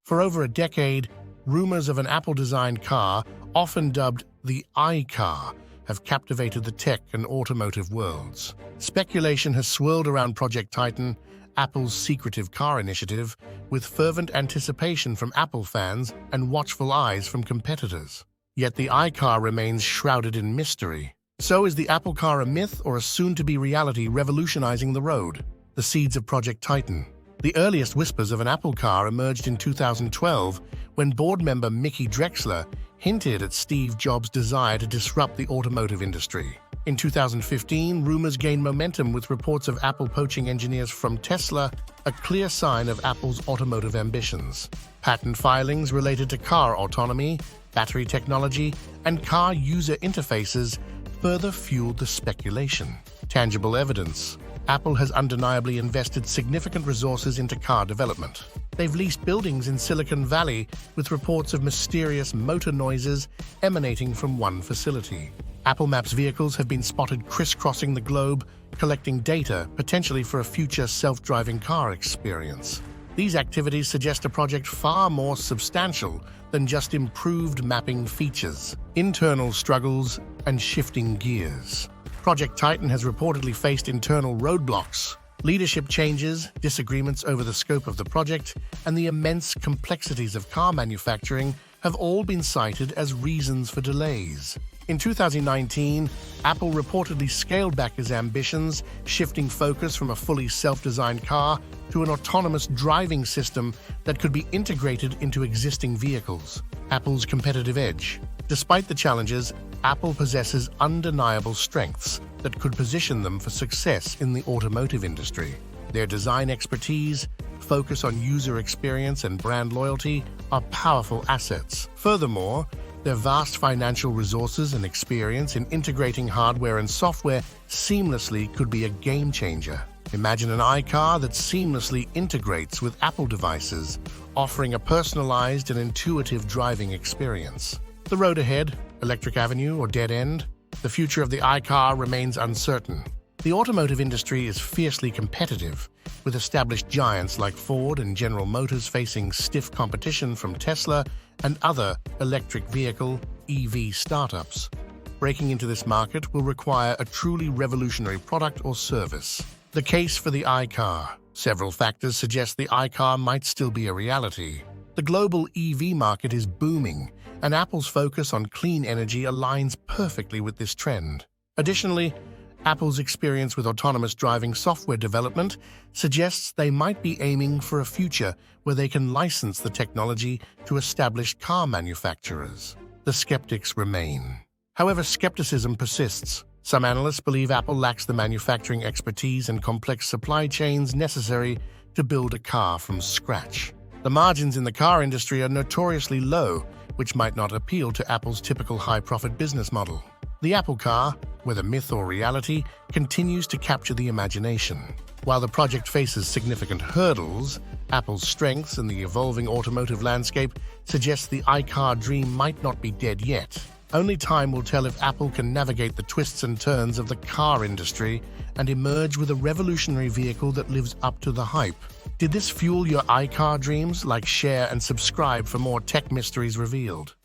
For over a decade, rumors of an Apple-designed car, often dubbed the iCar, have captivated the tech and automotive worlds. Speculation has swirled around Project Titan, Apple's secretive car initiative, with fervent anticipation from Apple fans and watchful eyes from competitors. Yet the iCar remains shrouded in mystery. So is the Apple car a myth or a soon-to-be reality revolutionizing the road? The seeds of Project Titan. The earliest whispers of an Apple car emerged in 2012 when board member Mickey Drexler hinted at Steve Jobs' desire to disrupt the automotive industry. In 2015, rumors gained momentum with reports of Apple poaching engineers from Tesla, a clear sign of Apple's automotive ambitions. Patent filings related to car autonomy, battery technology, and car user interfaces further fueled the speculation. Tangible evidence. Apple has undeniably invested significant resources into car development. They've leased buildings in Silicon Valley with reports of mysterious motor noises emanating from one facility. Apple Maps vehicles have been spotted crisscrossing the globe, collecting data, potentially for a future self-driving car experience. These activities suggest a project far more substantial than just improved mapping features, internal struggles, and shifting gears. Project Titan has reportedly faced internal roadblocks, leadership changes, disagreements over the scope of the project, and the immense complexities of car manufacturing have all been cited as reasons for delays. In 2019, Apple reportedly scaled back its ambitions, shifting focus from a fully self-designed car to an autonomous driving system that could be integrated into existing vehicles. Apple's competitive edge. Despite the challenges, Apple possesses undeniable strengths that could position them for success in the automotive industry. Their design expertise, focus on user experience, and brand loyalty are powerful assets. Furthermore, their vast financial resources and experience in integrating hardware and software seamlessly could be a game changer. Imagine an iCar that seamlessly integrates with Apple devices, offering a personalized and intuitive driving experience. The road ahead, electric avenue or dead end, the future of the iCar remains uncertain. The automotive industry is fiercely competitive, with established giants like Ford and General Motors facing stiff competition from Tesla and other electric vehicle (EV) startups. Breaking into this market will require a truly revolutionary product or service. The case for the iCar. Several factors suggest the iCar might still be a reality. The global EV market is booming, and Apple's focus on clean energy aligns perfectly with this trend. Additionally, Apple's experience with autonomous driving software development suggests they might be aiming for a future where they can license the technology to established car manufacturers. The skeptics remain. However, skepticism persists. Some analysts believe Apple lacks the manufacturing expertise and complex supply chains necessary to build a car from scratch. The margins in the car industry are notoriously low, which might not appeal to Apple's typical high-profit business model. The Apple car, whether myth or reality, continues to capture the imagination. While the project faces significant hurdles, Apple's strengths in the evolving automotive landscape suggest the iCar dream might not be dead yet. Only time will tell if Apple can navigate the twists and turns of the car industry and emerge with a revolutionary vehicle that lives up to the hype. Did this fuel your iCar dreams? Like, share, and subscribe for more tech mysteries revealed.